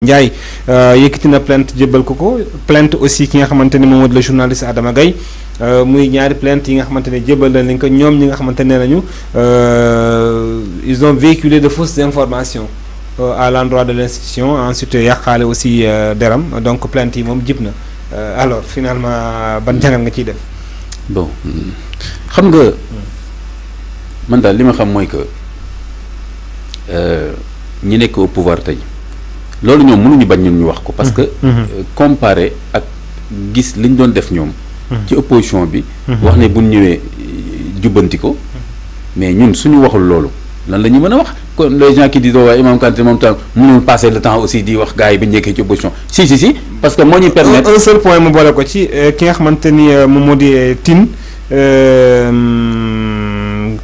Ndiaye yëkkati na plainte jébbal ko plainte aussi ki nga xamante ni moom le journaliste Adama Gaye muy ñaari plainte yi nga xamante ne jébbal nañ ko ñoom ñi nga xamante ne nañu ils ont véhiculé de fausses informations à l'endroit de l'institution ensuite yàqaale aussi deram donc plainte yi moom jib na alors finalement ban jàngat nga ciy def. bon xam nga man daal li ma xam mooy que ñi nekk au pouvoir tey. loolu ñoom mënuñu bañ ñun ñu wax ko parce que comparé ak gis liñ doon def ñoom ci opposition bi wax ne buñ ñëwee jubbanti ko mais ñun suñu waxul loolu lan la ñuy mën a wax kon les gens qui disent waaye Imam Kanté moom tam mënul passer le temps aussi di wax gars yi bi njëkkee ci opposition si parce que moo ñuy permettre un seul point mu boole ko ci ki nga xamante ni moom moo di Tine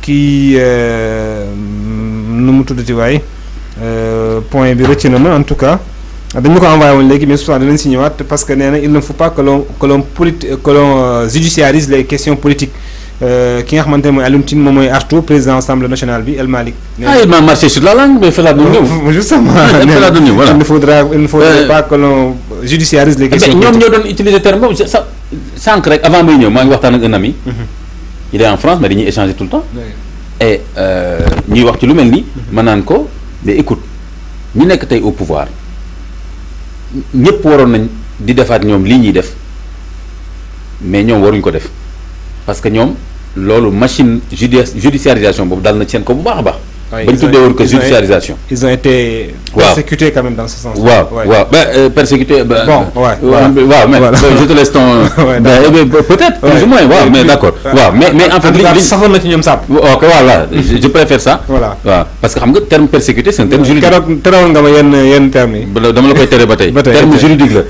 kii nu mu tuddati waay point bi rëcc na ma en tout cas dañu ko envoyé woon léegi mais souvent dinañ si ñëwaat parce que nee na il ne faut pas que l'on judiciarise les questions politiques ki nga xamante ne mooy Alioune Tine moom mooy artu président assemblée nationale bi El Malick. Il m'a marché sur la langue mais fela doon ñëw. Justement voilà il ne faudrait pas que l'on judiciarise les questions politiques. ñoom ñoo doon utiliser terme boobu sa sànq rek avant may ñëw maa ngi waxtaan ak un ami. il est en France mais dañuy échanger tout le temps. et ñuy wax ci lu mel ni. ma naan ko. mais écoute ñi nekk tey au pouvoir ñëpp waroon nañ di defaat ñoom lii ñuy def mais ñoom waruñ ko def parce que ñoom loolu machine judiciarisation boobu dal na seen ko bu baax a baax. bañ tuddee woon que judiciarisation. ils ont été persécutés quand même dans ce sens. waaw persécutés. bon waaw mais je te laisse ton. peut-être plus ou moins waaw mais d'accord. waaw mais en fait li safoon na ci ñoom sàpp. ok voilà je préfère ça. voilà waaw parce que xam nga terme persécuté c'est un terme juridique. keroog terewoon nga ma yenn termes yi. dama la koy tere ba tey. terme juridique la.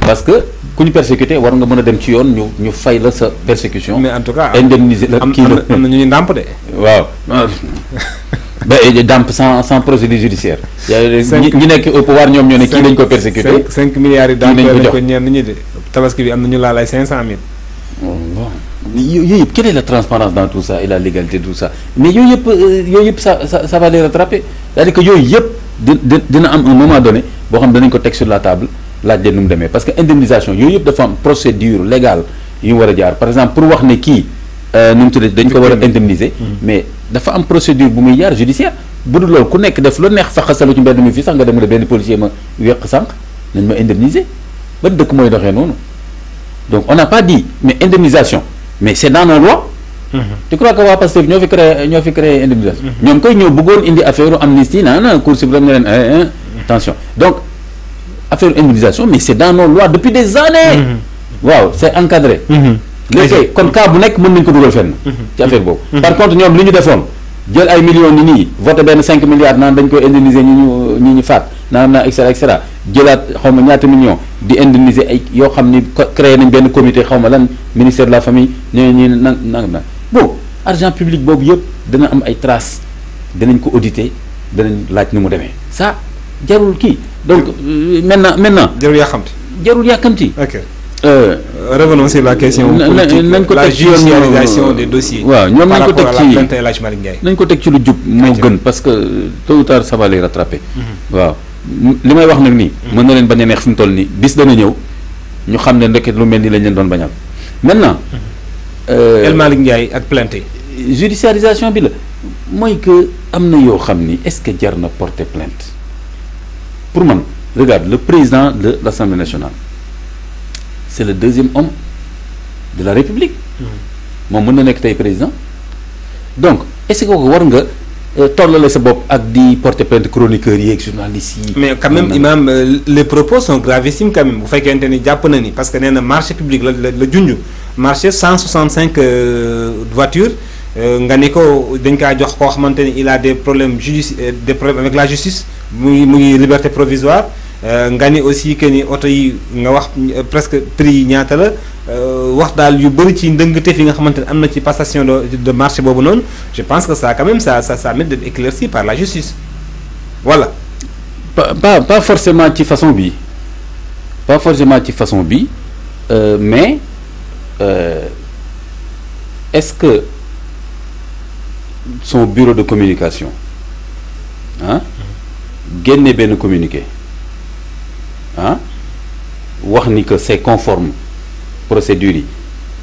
parce que ku ñu persécuté war nga mën a dem ci yoon ñu fay la sa persécution. mais en tout cas indemniser la kii la am na ñu ndàmp de. waaw. damp sans procédure judiciaire. ñi nekk au pouvoir ñoom ñoo ne kii lañ ko persécuté. 5 milliards yi damp lañ ko ñenn ñi de tabaski bi am na ñu laal ay 500000. bon yooyu yëpp quelle est la transparence dans tout ça et la légalité de tout ça mais yooyu yëpp ça va les rattraper c'est-à-dire que yooyu yëpp dina am un moment donné boo xam danañ ko teg sur la table laaj leen nu mu demee parce que indemnisation yooyu yëpp dafa am procédure légale yu mu war a jaar par exemple pour wax ne kii nu mu tuddee dañ ko war a indemniser mais dafa am procédure bu muy jaar judiciaire bu dul loolu ku nekk def lu neex faxasalu ci mbedd mi fii sax nga dem benn policier ma wéq sànq nañ ma indemniser ban dëkk mooy doxee noonu donc on n'a pas dit mais indemnisation mais c'est dans nos lois. tu crois que waa Pastef ñoo fi créé indemnisation. ñoom koy ñëw bëggoon indi affaire amnistie na Cour suprême ne leen attention donc affaire indemnisation mais c'est dans nos lois depuis des années. waaw c'est encadré. léegi kon cas bu nekk mën nañu ko dugal fenn. ci affaire boobu. par contre ñoom li ñu defoon jël ay millions ni nii voté benn 5 milliards naan dañ koy indemniser ñi ñu faat naan et cetera jëlaat xaw ma ñaata millions di indemniser ay yoo xam ni créé nañ benn comité xaw ma lan ministère de la famille ñooñu nag bon argent public boobu yëpp dana am ay traces danañ ko auditer danañ laaj nu mu demee ça jarul kii donc maintenant. jarul yàkkamti. ok. Revenons sur la question politique, la judiciarisation des dossiers. waaw ñoom nañ ko teg ci Ndiaye. nañ ko teg ci lu jub moo gën parce que tôt ou tard ça va les rattraper. waaw li may wax nag nii. mën na leen bañ a neex fi mu toll nii bis dana ñëw ñu xam ne ndeket lu mel ni lañ leen doon bañal. maintenant. El Malick Ndiaye ak plainte. judiciarisation bi la mooy que am na yoo xam ni est-ce que jar na porter plainte pour man regarde le président de l'Assemblée nationale. c'est le deuxième homme de la République moom mën na nekk tey président donc est-ce que war nga tollale sa bopp ak di porter plainte chroniqueurs yi ak journalistes yi. mais quand même imam les propos sont gravissimes quand même bu fekkente ni jàpp na ni parce que nee na marché public la junj marché 165 voitures nga ni ko dañ kaa jox koo xamante ni il a des problèmes des problèmes avec la justice muy liberté provisoire. nga ni aussi que ni oto yi nga wax presque prix yi ñaata la wax daal yu bëri ci ndëngte fi nga xamante ne am na ci passation de marché boobu noonu je pense que ça quand même ça mérite d'être éclairci par la justice voilà. pas forcément ci façon bi mais est-ce que son bureau de communication génne benn communiqué. wax ni que c'est conforme procédure yi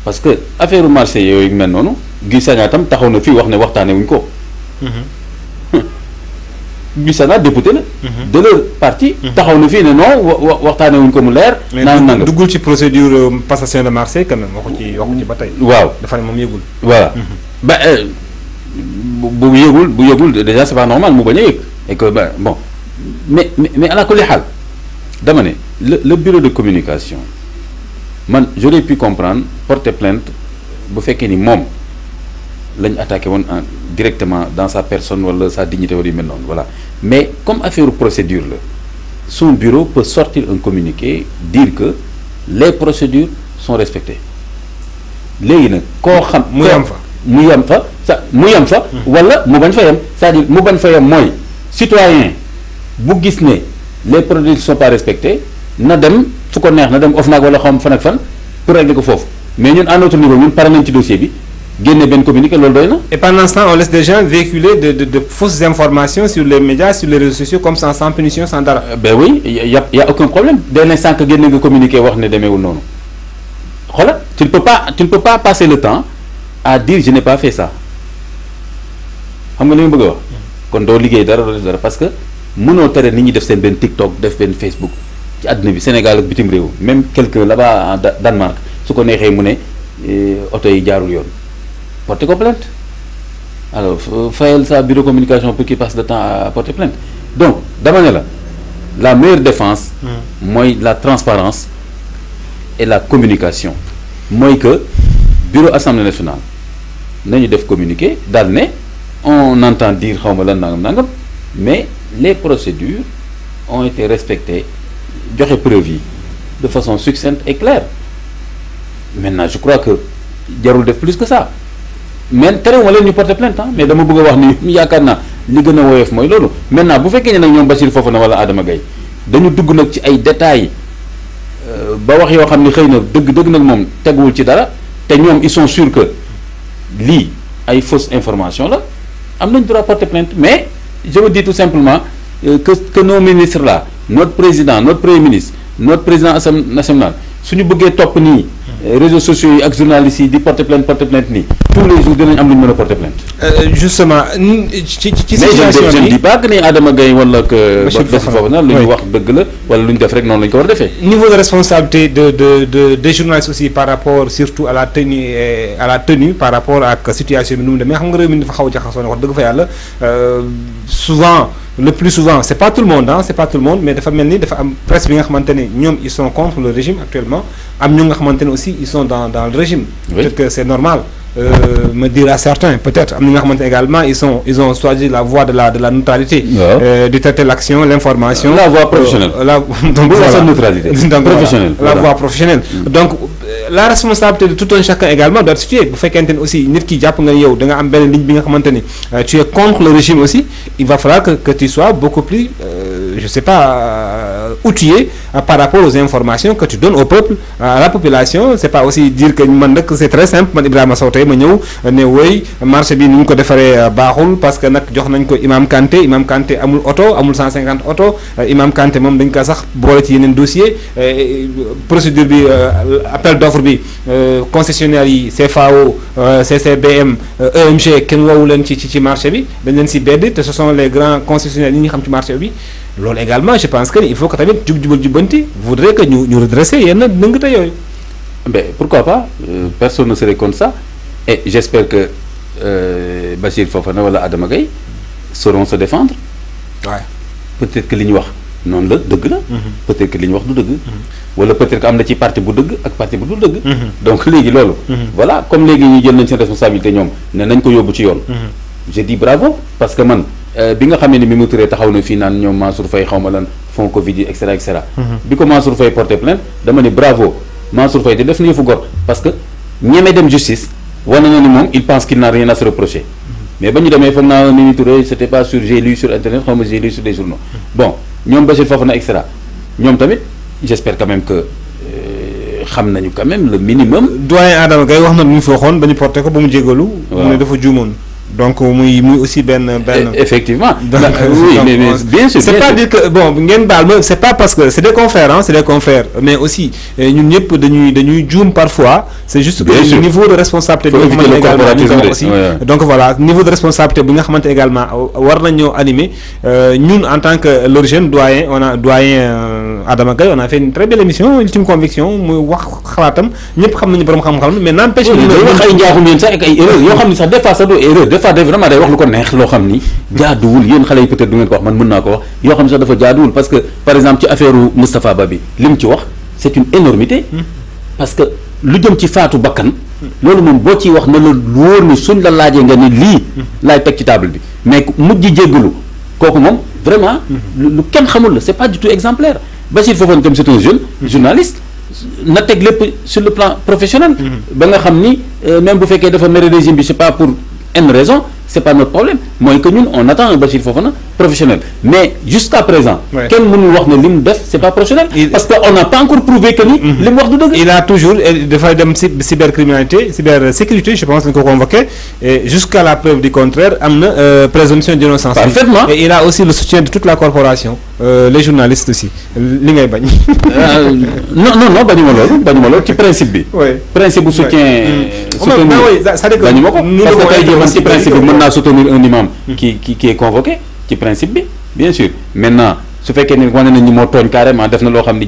parce que affaire marché yooyu mel noonu Guy Sagna tam taxaw na fii wax ne waxtaanee wuñ ko. Guy Sagna député la. de leur parti. taxaw na fii ne non waxtaanee wuñ ko mu leer. naan nangam mais duggul ci procédure passation de marché quand même waxu ci ba tey. waaw dafa ne moom yëgul. voilà ba bu yëgul déjà c'est pas normal mu bañ a yëg et que bon mais ala kulli xaal dama ne le bureau de communication man j'aurais pu comprendre porter plainte bu fekkee ni moom lañ attaqué woon directement dans sa personne wala sa dignité wala yu mel noonu voilà mais comme affaire procédure la son bureau peut sortir un communiqué dire que les procédures sont respectées léegi nag koo xam mu yem fa wala mu bañ fa yem c'est-à-dire mu bañ fa yem mooy citoyen bu gis ne les procédures ne sont pas respectées na dem su ko neex na dem OFNAC wala xam fan ak fan pour régler ko foofu mais ñun à notre niveau ñun pare nañ ci dossier bi génne benn communiqué loolu doy na. Et pendant ce temps on laisse des gens véhiculer de fausses informations sur les médias sur les réseaux sociaux comme ça sans punition sans dara. Ben oui y a aucun problème dès l'instant que génne nga communiqué wax ne demeewul noonu xoolal tu ne peux pas passer le temps à dire je n'ai pas fait ça xam nga li ma bëgg a wax kon doo liggéey dara parce que mënoo tere nit ñi def seen benn TikTok def benn Facebook ci àdduna bi Sénégal ak bitim réew même quelqu'un là-bas en Danemark su ko neexee mu ne oto yi jaarul yoon porter ko plainte alors fayal sa bureau de communication pour qu'il passe le temps à porter plainte donc dama ne la meilleure défense mooy la transparence et la communication mooy que bureau assemblée nationale nañu def communiqué daal ne on entend dire xaw ma lan nangam mais les procédures ont été respectées joxe preuve yi de façon succincte et claire maintenant je crois que jarul def plus que ça mais terewuma leen ñu porter plainte mais dama bëgg a wax ni yaakaar naa li gën a woyof mooy loolu maintenant bu fekkee ne nag ñoom Bassirou Fofana wala Adama Gaye dañu dugg nag ci ay détails ba wax yoo xam ni xëy na dëgg nag moom teguwul ci dara te ñoom ils sont sûrs que lii ay fausse information la am nañ droit porter plainte mais je veux dire tout simplement que nos ministres là notre président notre premier ministre notre président assemblée nationale suñu bëggee topp nii réseaux sociaux yi ak journalistes yi di porter plainte nii tous les jours dinañ am lu ñu mën a porter plainte. Justement ci situation mais je ne bi dis pas que ni Adama Gaye wala que Bassirou Fofana lu ñu wax dëgg la wala lu ñu def rek noonu la ñu ko war a defee. niveau de responsabilité des journalistes aussi par rapport surtout à la tenue par rapport ak situation bi nu mu demee xam nga réew mi dafa xaw a jaxasoo ne wax dëgg fa yàlla souvent le plus souvent c'est pas tout le monde mais dafa mel ni dafa am presse bi nga xamante ne ñoom ils sont contre le régime actuellement am ñu nga xamante ne aussi ils sont dans le régime. Oui. Peut-être que c'est normal. Me dire à certains peut-être am na nga xamante également ils ont choisi la voie de la neutralité. De traiter l'action l'information. La voie professionnelle. Donc voilà neutralité. Professionnelle. La voie professionnelle. Donc la responsabilité de tout un chacun également doit être située bu fekkente ne aussi nit ki jàpp nga yow da nga am benn ligne bi nga xamante ni tu es contre le régime aussi il va falloir que tu sois beaucoup plus je sais pas outillé par rapport aux informations que tu donnes au peuple à la population c'est pas aussi dire que man nag c'est très simple man Ibrahima Sow tey ma ñëw ne woy marché bi ni ñu ko defaree baaxul parce que nag jox nañ ko Imam Kanté amul oto amul 150 oto Imam Kanté moom dañ ko sax boole ci yeneen dossier procédure bi appel d'offre bi concessionnaire yi CFAO CCBM EMG kenn woowu leen ci marché bi dañ leen si bedd te ce sont les grands concessionnaires yi ñu xam ci marché bi loolu également je pense que il faut que tamit jubal-jubanti voudrait que ñu redresser yenn nëngate yooyu. Mais pourquoi pas personne ne serait contre ça et j'espère que Bassirou Fofana wala Adama Gaye sauront se défendre. Ouais. Peut-être que li ñu wax noonu la dëgg la. Peut-être que li ñu wax du dëgg. wala peut-être que am na ci parti bu dëgg ak parti bu dul dëgg. donc léegi loolu. voilà comme léegi ñu jël nañ seen responsabilité ñoom ne nañ ko yóbbu ci yoon. je dis bravo parce que man bi nga xamee ni Mimi Touré taxaw na fii naan ñoom Mansour Faye xaw ma lan fond Covid yi et cetera. bi ko Mansour Faye porté plainte dama ne bravo Mansour Faye te def na yëfu gor parce que ñeme dem justice wane na ni moom il pense qu'il n'a rien à se reprocher mais ba ñu demee foog naa Mimi Touré c'était pas sur j'ai lu sur internet xaw ma j'ai lu sur des journaux bon ñoom Bassirou Fofana et cetera ñoom tamit j'espère quand même que xam nañu quand même le minimum. doyen Adama Gaye wax na lu ñu fi waxoon ba ñu porté ko ba mu jégalu. waaw mu ne dafa juumoon. donc muy aussi ben effectivement oui mais bien sûr c'est pas dire que bon ngeen baal ma c'est pas parce que c'est des confrères hein, c'est des confrères mais aussi ñun ñëpp dañuy juum parfois c'est juste que le niveau de responsabilité bi nga xamante également aussi donc voilà niveau de responsabilité bi nga xamante également war nañoo animer ñun en tant que l'origine doyen Adama Gaye on a fait une très belle émission Ultime Conviction muy wax xalaatam ñëpp xam nañu borom xam-xam mais n'empêche wax ay njaaxum yéen sax ak ay erreur yoo xam ne sax des fois sax du erreur des fois vraiment day wax lu ko neex loo xam ni jaaduwul yéen xale yi peut-être du ngeen ko wax man mën naa ko wax yoo xam ne sax dafa jaaduwul parce que par exemple ci affaire Moustapha Ba bi li mu ci wax c'est une énormité parce que lu jëm ci faatu bakkan loolu moom boo ciy wax na la wóor ni suñ la laajee nga ni lii laay teg ci table bi mais mujj jéggalu kooku moom vraiment lu kenn xamul la c'est pas du tout exemplaire Bachir Fofana tam c'est un jeune journaliste na teg lépp sur le plan professionnel ba nga xam ni même bu fekkee dafa mere régime bi c'est pas pour une raison c'est pas notre problème mooy que ñun on attend un Bachir Fofana professionnel mais jusqu'à présent kenn mënul wax ne li mu def c'est pas professionnel parce que on n'a pas encore prouvé que ni li mu wax du dëgg il a toujours dafay dem cybercriminalité cybersécurité je pense dañ ko convoqué et jusqu'à la preuve du contraire am na présomption d'innocence parfaitement et il a aussi le soutien de toute la corporation les journalistes aussi li ngay bañ non bañuma loolu ci principe bi principe bu soutien bañuma ko parce que tey jii man ci principe bi mën naa soutenir un imam qui est convoqué ci principe bi bien sûr maintenant su fekkee ne wane nañ ni moo tooñ carrément def na loo xam ni